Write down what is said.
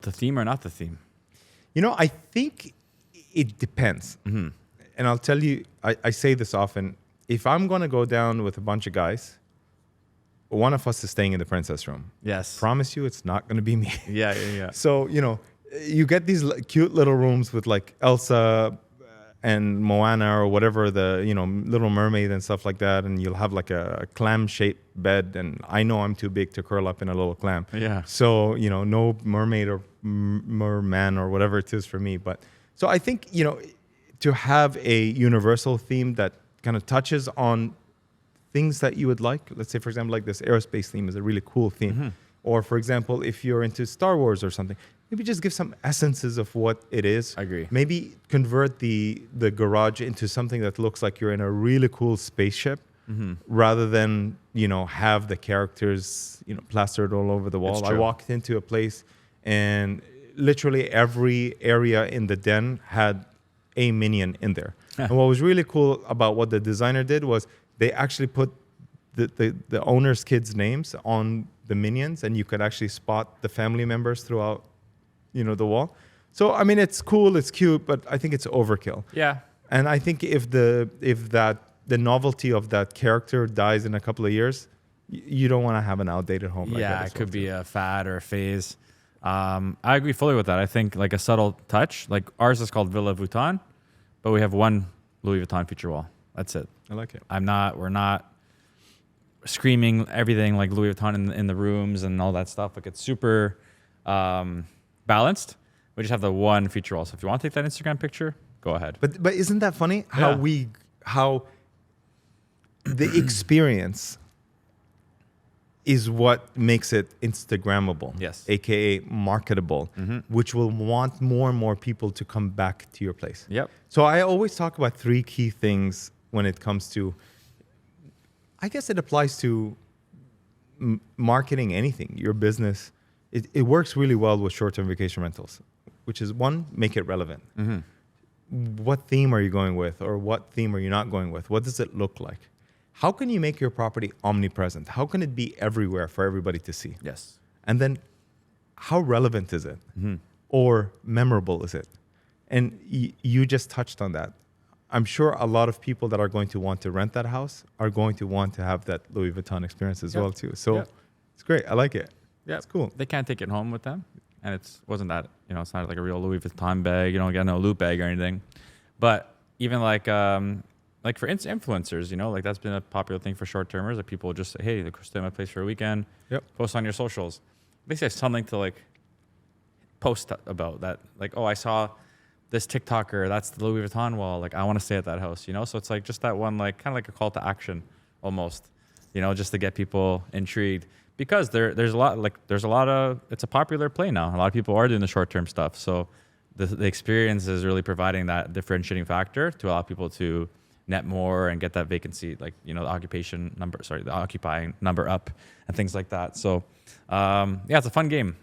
The theme or not the theme? I think it depends. Mm-hmm. And I'll tell you, I say this often. If I'm going to go down with a bunch of guys, one of us is staying in the princess room. Yes. Promise you it's not going to be me. Yeah. So, you get these cute little rooms with like Elsa and Moana or whatever, the, Little Mermaid and stuff like that. And you'll have like a clam-shaped bed. And I know I'm too big to curl up in a little clam. Yeah. So, no mermaid or merman or whatever it is for me. But so I think, to have a universal theme that kind of touches on things that you would like. Let's say, for example, like this aerospace theme is a really cool theme. Mm-hmm. Or, for example, if you're into Star Wars or something, maybe just give some essences of what it is. I agree. Maybe convert the garage into something that looks like you're in a really cool spaceship, rather than, have the characters, plastered all over the wall. I walked into a place and literally every area in the den had a minion in there. And what was really cool about what the designer did was they actually put the owner's kids' names on the minions, and you could actually spot the family members throughout, the wall. So, I mean, it's cool, it's cute, but I think it's overkill. Yeah. And I think if the novelty of that character dies in a couple of years, you don't want to have an outdated home like that. Yeah, it could be a fad or a phase. I agree fully with that. I think like a subtle touch, like ours is called Villa Vuitton, but we have one Louis Vuitton feature wall. That's it. I like it. We're not screaming everything like Louis Vuitton in the rooms and all that stuff. Like it's super balanced. We just have the one feature wall. So if you want to take that Instagram picture, go ahead. But isn't that funny how the experience is what makes it Instagrammable. Yes. AKA marketable, which will want more and more people to come back to your place. Yep. So I always talk about three key things when it comes to, I guess it applies to marketing anything, your business. It works really well with short-term vacation rentals, which is one, make it relevant. What theme are you going with, or what theme are you not going with? What does it look like? How can you make your property omnipresent? How can it be everywhere for everybody to see? Yes. And then how relevant is it? Or memorable is it? And you just touched on that. I'm sure a lot of people that are going to want to rent that house are going to want to have that Louis Vuitton experience as well too. So it's great. I like it. Yeah, it's cool. They can't take it home with them. And wasn't that, it's not like a real Louis Vuitton bag. You don't get no loot bag or anything. But even like for influencers, like that's been a popular thing for short-termers. That people just say, hey, stay at my place for a weekend. Post on your socials. Basically, have something to like post about that. Like, oh, I saw this TikToker. That's the Louis Vuitton wall. Like, I want to stay at that house. So it's like just that one, like kind of like a call to action, almost. Just to get people intrigued, because there's a lot of it's a popular play now. A lot of people are doing the short-term stuff. So the experience is really providing that differentiating factor to allow people to net more and get that vacancy, like, the occupying number up and things like that. So, it's a fun game.